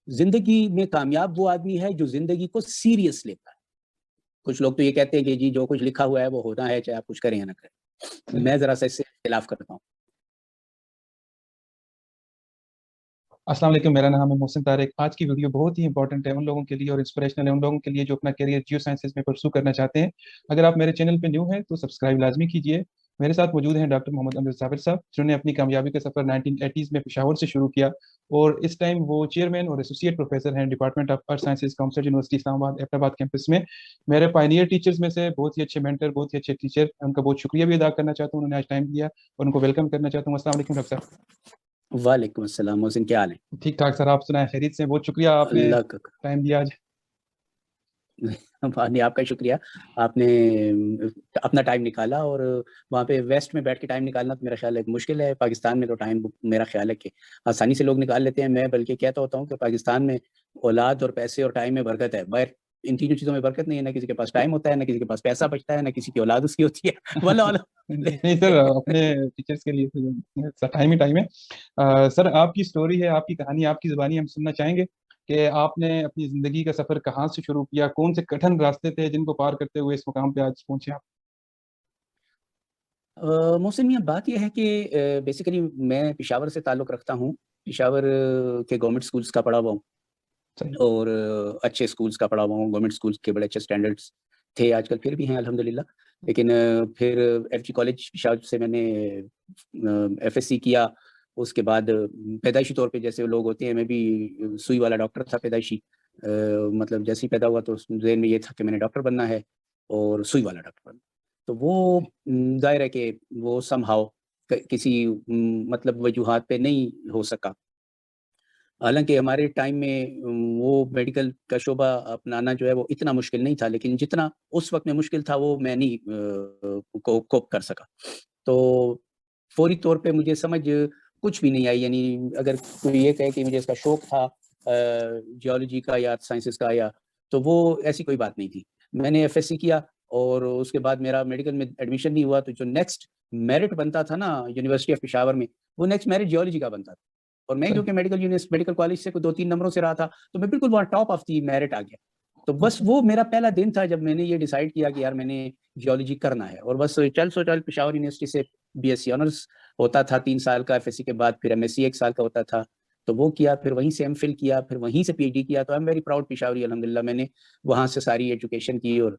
जिंदगी में कामयाब वो आदमी है जो जिंदगी को सीरियस लेता है। कुछ लोग तो ये कहते हैं कि जी जो कुछ लिखा हुआ है वो होना है, चाहे आप कुछ करें या ना करें। मैं जरा सा इससे खिलाफ करता हूँ। अस्सलाम वालेकुम, मेरा नाम है मोहसिन तारिक। आज की वीडियो बहुत ही इंपॉर्टेंट है उन लोगों के लिए और इंस्पिरेशनल है उन लोगों के लिए जो अपना करियर जियो साइंसेज में परसू करना चाहते हैं। अगर आप मेरे चैनल पे न्यू हैं तो सब्सक्राइब लाजमी कीजिए। मेरे साथ मौजूद हैं डॉक्टर मोहम्मद अमजद साबिर साहब, जिन्होंने अपनी कामयाबी का सफर 1980s में पेशावर से शुरू किया और इस टाइम वो चेयरमैन और एसोसिएट प्रोफेसर हैं department of earth sciences, council university Islamabad Abbottabad campus में। मेरे पायनियर टीचर्स में से बहुत ही अच्छे मेंटर, बहुत ही अच्छे टीचर, उनका बहुत शुक्रिया भी अदा करना चाहता हूँ, उन्होंने आज टाइम दिया और उनको वेलकम करना चाहता हूँ। अस्सलाम वालेकुम डॉक्टर साहब। वालेकुम अस्सलाम मोहसिन, क्या हाल है? ठीक ठाक सर, आप सुनाए खैरियत से? बहुत शुक्रिया, आपने अल्लाह का टाइम दिया आज। नहीं, आपका शुक्रिया। आपने अपना टाइम निकाला, और वहाँ पे वेस्ट में बैठ के टाइम निकालना तो मेरा ख्याल है मुश्किल है। पाकिस्तान में तो टाइम मेरा ख्याल है कि आसानी से लोग निकाल लेते हैं। मैं बल्कि कहता होता हूँ कि पाकिस्तान में औलाद और पैसे और टाइम में बरकत है। बाहर इन तीनों चीज़ों में बरकत नहीं है। ना किसी के पास टाइम होता है, ना किसी के पास पैसा बचता है, ना किसी की औलाद उसकी होती है। वाला वाला नहीं सर, अपने टीचर्स के लिए तो टाइम ही टाइम है। सर, आपकी स्टोरी है, आपकी कहानी, आपकी जुबानी हम सुनना चाहेंगे कि आपने अपनी जिंदगी का सफर कहाँ से शुरू किया, कौन से कठिन रास्ते थे जिनको पार करते हुए इस मुकाम पे आज पहुंचे आप। मोहसिन मियाँ, बात यह है कि बेसिकली मैं पेशावर से ताल्लुक़ रखता हूँ। पेशावर के गवर्नमेंट स्कूल्स का पढ़ा हुआ हूँ, सही। और अच्छे स्कूल्स का पढ़ा हुआ हूँ। गवर्नमेंट स्कूल्स के बड़े अच्छे स्टैंडर्ड्स थे, आजकल फिर भी हैं अल्हम्दुलिल्लाह। लेकिन फिर एफजी कॉलेज पेशावर से मैंने एफएससी किया। उसके बाद पैदाइशी तौर पे जैसे लोग होते हैं, मैं भी सुई वाला डॉक्टर था पैदाइशी। मतलब जैसे ही पैदा हुआ तो ज़हन में ये था कि मैंने डॉक्टर बनना है, और सुई वाला डॉक्टर बनना। तो वो ज़ाहिर है कि वो समहाउ किसी मतलब वजूहात पे नहीं हो सका। हालाँकि हमारे टाइम में वो मेडिकल का शोबा अपनाना जो है वो इतना मुश्किल नहीं था, लेकिन जितना उस वक़्त में मुश्किल था वो मैं नहीं कोप कर सका। तो फ़ौरी तौर पे मुझे समझ कुछ भी नहीं आई। यानी अगर कोई ये कहे कि मुझे इसका शौक था जियोलॉजी का या साइंसेज़ का, या तो वो ऐसी कोई बात नहीं थी। मैंने एफएससी किया, और उसके बाद मेरा मेडिकल में एडमिशन नहीं हुआ, तो जो नेक्स्ट मेरिट बनता था ना यूनिवर्सिटी ऑफ पेशावर में, वो नेक्स्ट मेरिट जियोलॉजी का बनता था। और मैं सही। क्योंकि मेडिकल कॉलेज से कोई 2-3 नंबरों से रहा था, तो मैं बिल्कुल वहाँ टॉप ऑफ द मेरिट आ गया। तो बस अच्छा। वो मेरा पहला दिन था जब मैंने ये डिसाइड किया कि यार मैंने जियोलॉजी करना है। और बस चल सो चल पेशावर यूनिवर्सिटी से बीएससी ऑनर्स होता था 3 साल का, एफएससी के बाद फिर एमएससी 1 साल का होता था। तो वो किया, फिर वहीं से एमफिल किया, फिर वहीं से पीएचडी किया। तो I am very proud Peshawari, अल्हम्दुलिल्लाह मैंने वहाँ से सारी एजुकेशन की, और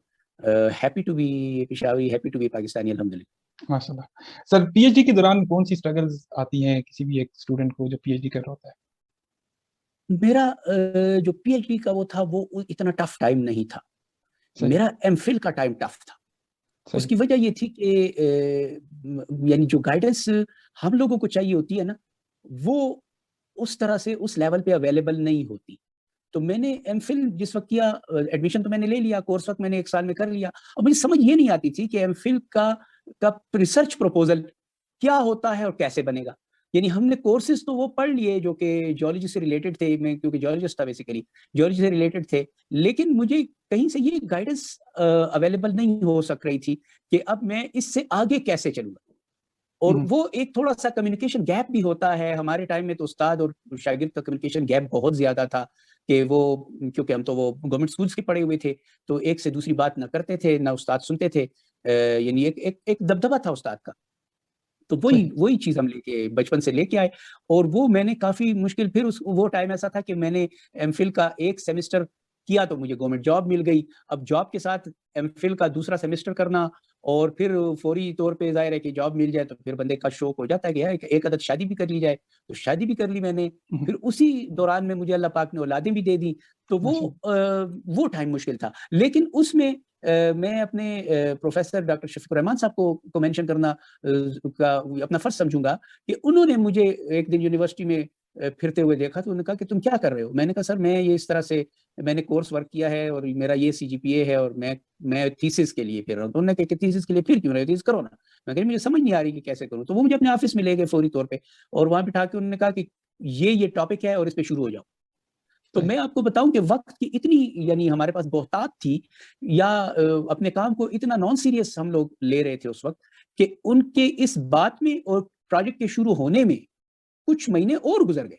happy to be Peshawari, happy to be Pakistani, अल्हम्दुलिल्लाह। माशाल्लाह। सर, पीएचडी के दौरान कौन सी स्ट्रगल्स आती हैं किसी भी एक स्टूडेंट को जो पीएचडी कर रहा होता है। मेरा जो पीएचडी का वो था वो इतना टफ टाइम नहीं था। सही। मेरा एमफिल का टाइम टफ था। सही। उसकी वजह ये थी कि यानी जो गाइडेंस हम लोगों को चाहिए होती है ना, वो उस तरह से उस लेवल पे अवेलेबल नहीं होती। तो मैंने एमफिल जिस वक़्त किया, एडमिशन तो मैंने ले लिया, कोर्स वर्क मैंने 1 साल में कर लिया। अब मुझे समझ ये नहीं आती थी कि एमफिल का रिसर्च प्रपोज़ल क्या होता है और कैसे बनेगा? यानी हमने कोर्सेज़ तो वो पढ़ लिए जो कि जियोलॉजी से रिलेटेड थे, मैं क्योंकि जियोलॉजिस्ट था बेसिकली, जियोलॉजी से रिलेटेड थे। लेकिन मुझे कहीं से ये गाइडेंस अवेलेबल नहीं हो सक रही थी कि अब मैं इससे आगे कैसे चलूँगा? और हम्म। वो एक थोड़ा-सा कम्युनिकेशन गैप भी होता है। हमारे टाइम में तो उस्ताद और शागिर्द का कम्युनिकेशन गैप बहुत ज़्यादा था, कि वो क्योंकि हम तो वो गवर्नमेंट स्कूल्स के पढ़े हुए थे, तो एक से दूसरी बात ना करते थे, ना उस्ताद सुनते थे। यानी एक एक एक दबदबा था उस्ताद का। तो वही सही। वही चीज़ हम लेके बचपन से लेके आए, और वो मैंने काफ़ी मुश्किल, फिर उस वो टाइम ऐसा था कि मैंने एमफिल का 1 सेमेस्टर किया तो मुझे गवर्नमेंट जॉब मिल गई। अब जॉब के साथ एमफिल का दूसरा सेमेस्टर करना, और फिर फौरी तौर पे ज़ाहिर है कि जॉब मिल जाए तो फिर बंदे का शौक हो जाता है कि यार एक एक आदत शादी भी कर ली जाए। तो शादी भी कर ली मैंने। हम्म। फिर उसी दौरान में मुझे अल्लाह पाक ने औलादें भी दे दी। तो माशाल्लाह। वो टाइम मुश्किल था। लेकिन उसमें मैं अपने प्रोफ़ेसर डॉक्टर शफ़ीक़ुर रहमान साहब को मेंशन करना का अपना फ़र्ज़ समझूँगा, कि उन्होंने मुझे एक दिन यूनिवर्सिटी में फिरते हुए देखा, तो उन्होंने कहा कि तुम क्या कर रहे हो? मैंने कहा सर मैं ये इस तरह से मैंने कोर्स वर्क किया है, और मेरा ये सीजीपीए है, और मैं थीसिस के लिए फिर रहा हूँ। तो उन्होंने कहा कि थीसिस के लिए फिर क्यों रहे हो? थीसिस करो ना। मैं कहा मुझे समझ नहीं आ रही कि कैसे करूँ? तो वो मुझे अपने ऑफ़िस में ले गए फ़ौरी तौर पे, और वहाँ बिठा के उन्होंने कहा कि ये टॉपिक है और इस पे शुरू हो जाओ। तो सही। मैं आपको बताऊँ कि वक़्त की इतनी यानी हमारे पास बहुतात थी, या अपने काम को इतना नॉन सीरियस हम लोग ले रहे थे उस वक़्त, कि उनके इस बात में और प्रोजेक्ट के शुरू होने में कुछ महीने और गुज़र गए।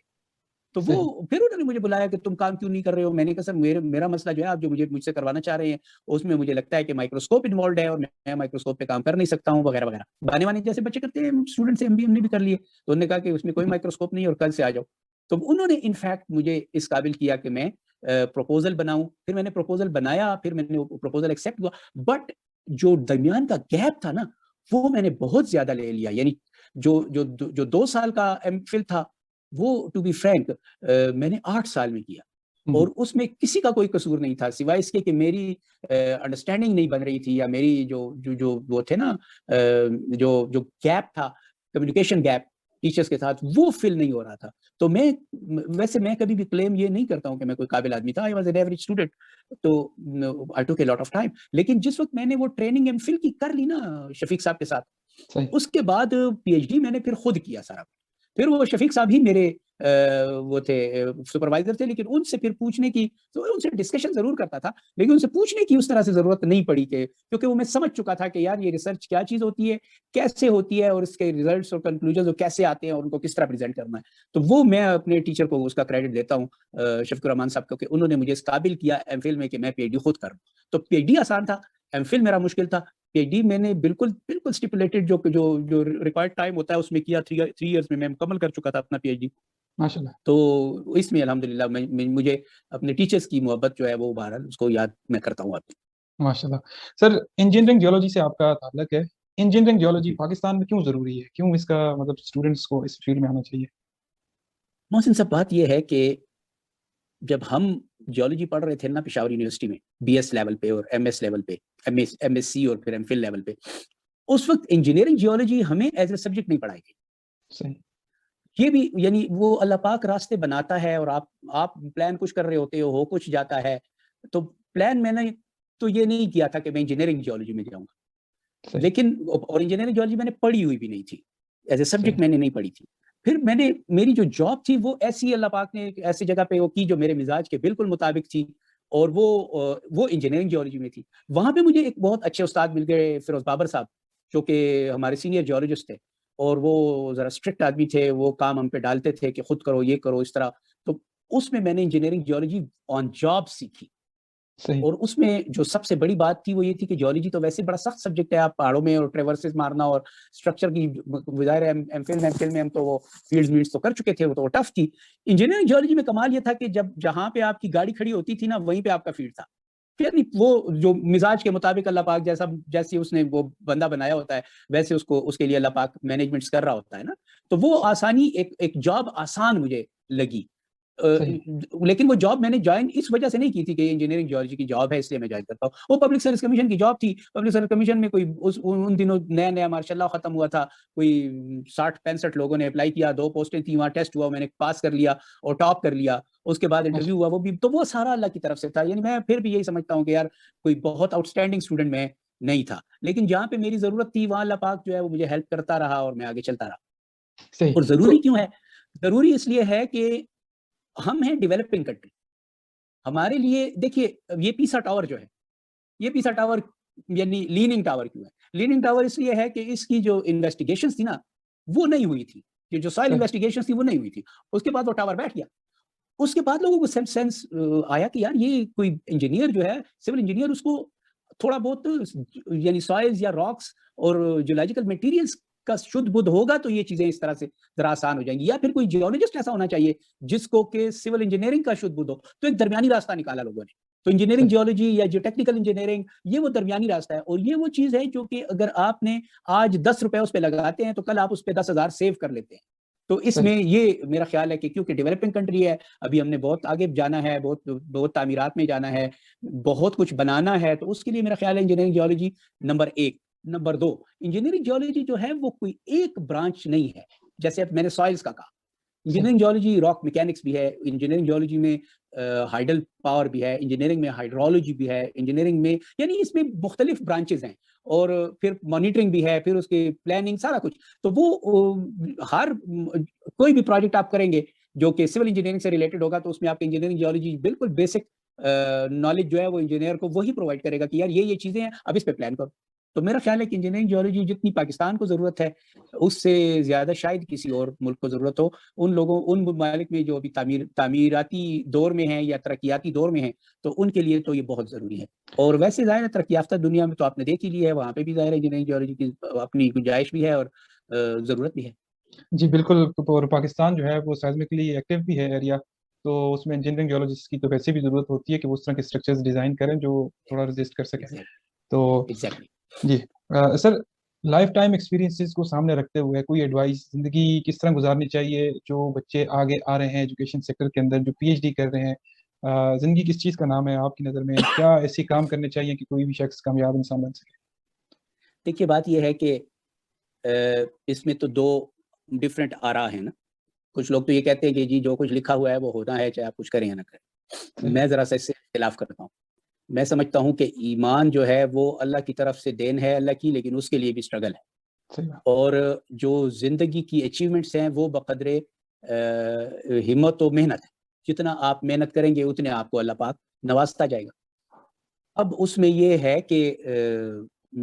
तो वो फिर उन्होंने मुझे बुलाया कि तुम काम क्यों नहीं कर रहे हो। मैंने कहा सर मेरा मसला जो है आप जो मुझसे करवाना चाह रहे हैं उसमें मुझे लगता है कि माइक्रोस्कोप इन्वॉल्व है और मैं माइक्रोस्कोप पे काम कर नहीं सकता हूँ वगैरह वगैरह, बहाने वाने जैसे बच्चे करते हैं स्टूडेंट से, हमने भी कर लिए। तो उन्होंने कहा कि उसमें कोई माइक्रोस्कोप नहीं और कल से आ जाओ। तो उन्होंने इनफैक्ट मुझे इस काबिल किया कि मैं प्रपोजल बनाऊं। फिर मैंने प्रपोजल बनाया, फिर मैंने प्रपोजल एक्सेप्ट हुआ, बट जो दरमियान का गैप था ना वो मैंने बहुत ज्यादा ले लिया। यानी जो 2 साल का एमफिल था वो टू बी फ्रैंक मैंने 8 साल में किया, और उसमें किसी का कोई कसूर नहीं था सिवाय इसके कि मेरी अंडरस्टैंडिंग नहीं बन रही थी, या मेरी जो वो थे ना जो गैप था, कम्युनिकेशन गैप टीचर्स के साथ, वो फिल नहीं हो रहा था। तो वैसे मैं कभी भी क्लेम ये नहीं करता हूँ कि मैं कोई काबिल आदमी था, I was an average student, तो आई टुक ए लॉट ऑफ टाइम। लेकिन जिस वक्त मैंने वो ट्रेनिंग एमफिल की कर ली ना शफीक साहब के साथ, उसके बाद पीएचडी मैंने फिर खुद किया सारा। फिर वो शफीक साहब ही मेरे वो थे सुपरवाइजर थे, लेकिन उनसे फिर पूछने की, तो उनसे डिस्कशन जरूर करता था, लेकिन उनसे पूछने की उस तरह से जरूरत नहीं पड़ी कि, क्योंकि वो मैं समझ चुका था कि यार ये रिसर्च क्या चीज होती है, कैसे होती है, और इसके रिजल्ट्स और कंक्लूजन कैसे आते हैं और उनको किस तरह प्रेजेंट करना है। तो वो मैं अपने टीचर को उसका क्रेडिट देता हूँ शफीकुर रहमान साहब को, कि उन्होंने मुझे इस काबिल किया एमफिल में कि मैं पीएचडी खुद करूँ। तो पीएचडी आसान था, एमफिल मेरा मुश्किल था। पीएचडी मैंने बिल्कुल स्टिपुलेटेड जो रिक्वायर्ड टाइम होता है उसमें किया, 3 इयर्स में मैं मुकम्मल कर चुका था अपना पीएचडी माशाल्लाह। तो इसमें अल्हम्दुलिल्लाह मुझे अपने टीचर्स की मोहब्बत जो है वो बहरहाल उसको याद मैं करता हूँ अब। माशाल्लाह। सर, इंजीनियरिंग जियोलॉजी से आपका ताल्लुक है। इंजीनियरिंग जियोलॉजी जी पाकिस्तान में क्यों ज़रूरी है? क्यों इसका मतलब स्टूडेंट्स को इस फील्ड में आना चाहिए? मोहसिन साहब, बात यह है कि जब हम जियोलॉजी पढ़ रहे थे ना पेशावर यूनिवर्सिटी में, बीएस लेवल पे और एमएस लेवल पे, एमएससी और फिर एमफिल लेवल पे, उस वक्त इंजीनियरिंग जियोलॉजी हमें एज ए सब्जेक्ट नहीं पढ़ाई गई। सही। ये भी यानी वो अल्लाह पाक रास्ते बनाता है, और आप प्लान कुछ कर रहे होते हो कुछ जाता है। तो प्लान मैंने तो ये नहीं किया था कि मैं इंजीनियरिंग जियोलॉजी में जाऊंगा, सही। लेकिन और इंजीनियरिंग जियोलॉजी मैंने पढ़ी हुई भी नहीं थी, एज ए सही। सब्जेक्ट मैंने नहीं पढ़ी थी। फिर मेरी जो जॉब थी वो ऐसी अल्लाह पाक ने ऐसी जगह पे वो की जो मेरे मिजाज के बिल्कुल मुताबिक थी, और वो इंजीनियरिंग जियोलॉजी में थी। वहां पे मुझे एक बहुत अच्छे उस्ताद मिल गए, फिरोज बाबर साहब, जो कि हमारे सीनियर जियोलॉजिस्ट थे, और वो जरा स्ट्रिक्ट आदमी थे, वो काम हम पे डालते थे कि खुद करो, ये करो, इस तरह। तो उसमें मैंने इंजीनियरिंग जियोलॉजी ऑन जॉब सीखी। सही। और उसमें जो सबसे बड़ी बात थी वो ये थी कि जियोलॉजी तो वैसे बड़ा सख्त सब्जेक्ट है, आप पहाड़ों में और ट्रेवर्सेस मारना और स्ट्रक्चर की ज़ाहिर है एमफिल में हम तो वो फील्ड्स वील्ड्स तो कर चुके थे, वो तो टफ थी। इंजीनियरिंग जियोलॉजी में कमाल ये था कि जब जहां पे आपकी गाड़ी खड़ी होती थी ना वहीं पे आपका फील्ड था। फिर नहीं, वो जो मिजाज के मुताबिक अल्लाह पाक जैसे उसने वो बंदा बनाया होता है वैसे उसको उसके लिए अल्लाह पाक मैनेजमेंट्स कर रहा होता है ना। तो वो आसानी एक जॉब आसान मुझे लगी। सही। लेकिन वो जॉब मैंने ज्वाइन इस वजह से नहीं की थी कि इंजीनियरिंग जियोलॉजी की जॉब है इसलिए मैं ज्वाइन करता हूँ। वो पब्लिक सर्विस कमीशन की जॉब थी। पब्लिक सर्विस कमीशन में कोई उन दिनों नया नया मार्शाल्लाह खत्म हुआ था, कोई 60-65 लोगों ने अप्लाई किया, 2 पोस्टें थी, वहाँ टेस्ट हुआ, मैंने पास कर लिया और टॉप कर लिया। उसके बाद इंटरव्यू हुआ, वो भी तो वो सारा अल्लाह की तरफ से था। यानी मैं फिर भी यही समझता हूँ कि यार कोई बहुत आउटस्टैंडिंग स्टूडेंट मैं नहीं था, लेकिन जहाँ पे मेरी जरूरत थी वहाँ अल्लाह पाक जो है वो मुझे हेल्प करता रहा और मैं आगे चलता रहा। सही। और तो जरूरी क्यों है? जरूरी इसलिए है कि हम हैं डेवलपिंग कंट्री। हमारे लिए देखिए, ये पीसा टावर जो है, ये पीसा टावर यानी लीनिंग टावर क्यों है? लीनिंग टावर इसलिए है कि इसकी जो इन्वेस्टिगेशंस थी ना वो नहीं हुई थी, ये जो सॉइल सही। इन्वेस्टिगेशंस थी वो नहीं हुई थी। उसके बाद वो टावर बैठ गया। उसके बाद लोगों को सेंस आया कि यार ये कोई इंजीनियर जो है, सिविल इंजीनियर, उसको थोड़ा बहुत यानी सॉइल्स या रॉक्स और जियोलॉजिकल मटेरियल्स का शुद्ध बुद्ध होगा तो ये चीजें इस तरह से जरा आसान हो जाएंगी। या फिर कोई जियोलॉजिस्ट ऐसा होना चाहिए जिसको के सिविल इंजीनियरिंग का शुद्ध बुद्ध हो। तो एक दरमियानी रास्ता निकाला लोगों ने। तो इंजीनियरिंग सही। जियोलॉजी या जो टेक्निकल इंजीनियरिंग, ये वो दरमियानी रास्ता है। और ये वो चीज है जो कि अगर आपने आज 10 रुपए उस पर लगाते हैं तो कल आप उस पर 10,000 सेव कर लेते हैं। तो इसमें सही। ये मेरा ख्याल है कि क्योंकि डेवलपिंग कंट्री है, अभी हमने बहुत आगे जाना है, बहुत बहुत तामीरात में जाना है, बहुत कुछ बनाना है, तो उसके लिए मेरा ख्याल है engineering geology number 1। Number 2, engineering geology जो है वो कोई एक ब्रांच नहीं है। जैसे अब मैंने सॉइल्स का कहा, सही। इंजीनियरिंग जियोलॉजी रॉक मैकेनिक्स भी है, इंजीनियरिंग जियोलॉजी में हाइडल पावर भी है, इंजीनियरिंग में हाइड्रोलॉजी भी है, इंजीनियरिंग में यानी इसमें मुख्तलिफ ब्रांचेज हैं। और फिर मॉनिटरिंग भी है, फिर उसके प्लानिंग सारा कुछ। तो वो हर कोई भी प्रोजेक्ट आप करेंगे जो कि सिविल इंजीनियरिंग से रिलेटेड होगा तो उसमें आपकी इंजीनियरिंग जियोलॉजी बिल्कुल बेसिक नॉलेज जो है वो इंजीनियर को वही प्रोवाइड करेगा कि यार ये चीजें हैं, अब इस पे प्लान करो। तो मेरा ख्याल है कि इंजीनियरिंग जियोलॉजी जितनी पाकिस्तान को ज़रूरत है, उससे ज़्यादा शायद किसी और मुल्क को ज़रूरत हो। उन ममालिक में जो अभी तामीराती दौर में हैं या तरक्याती दौर में हैं, तो उनके लिए तो ये बहुत ज़रूरी है। और वैसे ज़ाहिर है तरक्की याफ्ता दुनिया में तो आपने देख ही लिया है, वहाँ पे भी ज़ाहिर है इंजीनियरिंग जियोलॉजी की अपनी गुंजाइश भी है और ज़रूरत भी है। जी बिल्कुल। और पाकिस्तान जो है वो seismically एक्टिव भी है एरिया, तो उसमें इंजीनियरिंग जियोलॉजिस्ट की तो वैसे भी ज़रूरत होती है कि वो उस तरह के स्ट्रक्चर्स डिज़ाइन करें जो थोड़ा रेजिस्ट कर सकें। तो एग्जैक्टली। जी सर, लाइफ टाइम एक्सपीरियंसेस को सामने रखते हुए कोई एडवाइस, ज़िंदगी किस तरह गुजारनी चाहिए जो बच्चे आगे आ रहे हैं एजुकेशन सेक्टर के अंदर, जो पीएचडी कर रहे हैं, ज़िंदगी किस चीज़ का नाम है आपकी नज़र में? क्या ऐसे काम करने चाहिए कि कोई भी शख्स कामयाब इंसान बन सके? देखिए बात यह है कि इसमें तो दो डिफरेंट आरा है ना। कुछ लोग तो ये कहते हैं कि जी जो कुछ लिखा हुआ है वो होना है, चाहे आप कुछ करें या ना करें। सही मैं ज़रा सा इससे इख्तिलाफ करता हूँ। मैं समझता हूँ कि ईमान जो है वो अल्लाह की तरफ से देन है अल्लाह की, लेकिन उसके लिए भी स्ट्रगल है। सही बात। और जो ज़िंदगी की अचीवमेंट्स हैं वो बक़द्रे हिम्मत और मेहनत है। जितना आप मेहनत करेंगे उतने आपको अल्लाह पाक नवाज़ता जाएगा। अब उसमें ये है कि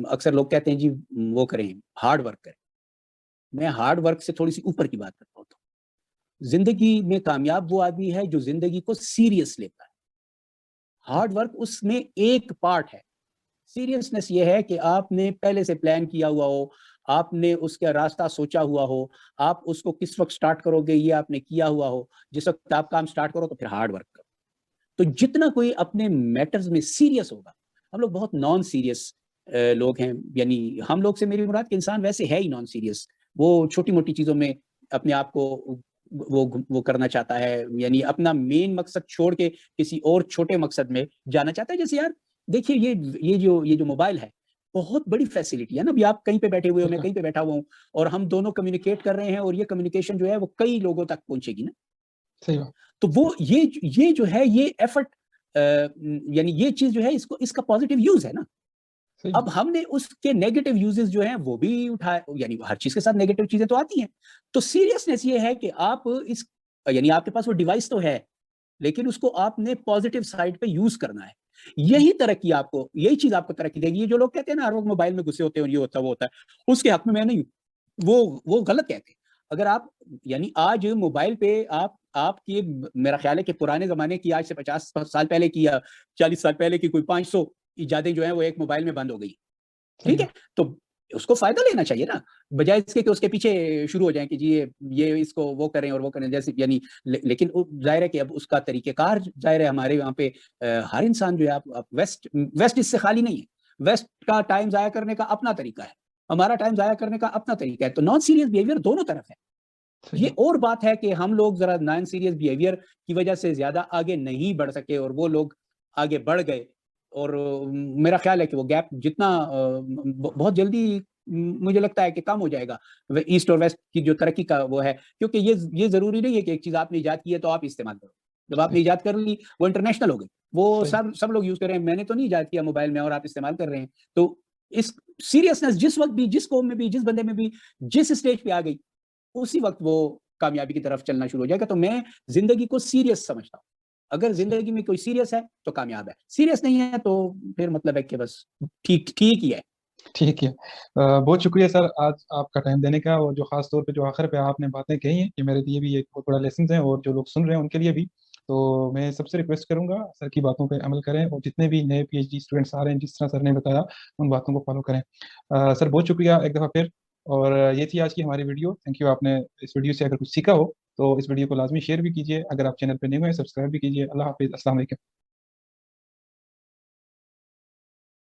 अक्सर लोग कहते हैं जी वो करें, हार्ड वर्क करें। मैं हार्ड वर्क से थोड़ी-सी ऊपर की बात करता हूँ। ज़िंदगी में कामयाब वो आदमी है जो ज़िंदगी को सीरियस लेता है। हार्ड वर्क उसमें एक पार्ट है। सीरियसनेस ये है कि आपने पहले से प्लान किया हुआ हो, आपने उसका रास्ता सोचा हुआ हो, आप उसको किस वक़्त स्टार्ट करोगे ये आपने किया हुआ हो, जिस वक़्त आप काम स्टार्ट करो तो फिर हार्ड वर्क करो। तो जितना कोई अपने मैटर्स में सीरियस होगा, हम लोग बहुत नॉन सीरियस लोग हैं, यानी हम लोग से मेरी मुराद कि इंसान वैसे है ही नॉन सीरियस। वो छोटी-मोटी चीज़ों में अपने आप को वो करना चाहता है, यानी अपना मेन मकसद छोड़ के किसी और छोटे मकसद में जाना चाहता है। जैसे यार देखिए ये जो मोबाइल है, बहुत बड़ी फैसिलिटी है ना। अभी आप कहीं पे बैठे हुए हो, मैं बिल्कुल कहीं पे बैठा हुआ हूँ और हम दोनों कम्युनिकेट कर रहे हैं और ये कम्युनिकेशन जो है वो कई लोगों तक पहुँचेगी ना। सही बात। तो वो ये जो है ये एफर्ट यानी ये चीज़ जो है इसको इसका पॉजिटिव यूज़ है ना। सही अब बात। हमने उसके नेगेटिव यूजेस जो हैं वो भी उठाए, यानी हर चीज़ के साथ नेगेटिव चीज़ें तो आती हैं। तो सीरियसनेस ये है कि आप इस यानी आपके पास वो डिवाइस तो है, लेकिन उसको आपने पॉजिटिव साइड पे यूज़ करना है। यही चीज़ आपको तरक्की देगी। ये जो लोग कहते हैं ना हर वक़्त मोबाइल में घुसे होते हैं और ये होता है, वो होता है, उसके हक में मैं नहीं हूँ। वो गलत कहते हैं। अगर आप यानी आज मोबाइल पे आपकी मेरा ख़्याल है कि पुराने ज़माने की आज से 50 साल पहले की या 40 साल पहले की कोई 500 इजादें जो हैं वो एक मोबाइल में बंद हो गई। सही ठीक है? बात। तो उसको फ़ायदा लेना चाहिए ना, बजाय इसके कि उसके पीछे शुरू हो जाएँ कि जी ये इसको वो करें और वो करें, जैसे यानी लेकिन ज़ाहिर है कि अब उसका तरीक़ेकार ज़ाहिर है हमारे यहाँ पे हर इंसान जो है आप वेस्ट इससे खाली नहीं है। वेस्ट का टाइम ज़ाया करने का अपना तरीका है, हमारा टाइम ज़ाया करने का अपना तरीका है, तो नॉन सीरियस बिहेवियर दोनों तरफ है। सही ये बात। और बात है कि हम लोग ज़रा नॉन सीरियस बिहेवियर की वजह से ज़्यादा आगे नहीं बढ़ सके और वो लोग आगे बढ़ गए और मेरा ख़्याल है कि वो गैप जितना बहुत जल्दी मुझे लगता है कि कम हो जाएगा। व ईस्ट और वेस्ट की जो तरक्की का वो है, क्योंकि ये ज़रूरी नहीं है कि एक चीज़ आपने इजाद की है तो आप इस्तेमाल करो। जब आपने सही। इजाद कर ली, वो इंटरनेशनल हो गई। वो सही। सब लोग यूज़ कर रहे हैं, मैंने तो नहीं इजाद किया मोबाइल में और आप इस्तेमाल कर रहे हैं। तो इस सीरियसनेस जिस वक़्त भी, जिस कौम में भी, जिस बंदे में भी, जिस स्टेज पे आ गई, उसी वक़्त वो कामयाबी की तरफ चलना शुरू हो जाएगा। तो मैं ज़िंदगी को सीरियस समझता हूँ। अगर सही। ज़िंदगी में कोई सीरियस है, तो कामयाब है। सीरियस नहीं है, तो फिर मतलब है कि बस ठीक ठीक ही है। ठीक है। बहुत शुक्रिया सर आज आपका टाइम देने का, और जो ख़ास तौर पे जो आखिर पे आपने बातें कही हैं, ये मेरे लिए भी एक बहुत बड़ा लेसन है और जो लोग सुन रहे हैं उनके लिए भी। तो मैं सबसे रिक्वेस्ट करूँगा सर की बातों पे अमल करें और जितने भी नए पीएचडी स्टूडेंट्स आ रहे हैं जिस तरह सर ने बताया उन बातों को फॉलो करें। सर बहुत शुक्रिया एक दफ़ा फिर। और ये थी आज की हमारी वीडियो। Thank you. आपने इस वीडियो से अगर कुछ सीखा हो तो इस वीडियो को लाज़मी शेयर भी कीजिए। अगर आप चैनल पे न्यू हैं सब्सक्राइब भी कीजिए। अल्लाह हाफ़िज़। अस्सलाम वालेकुम।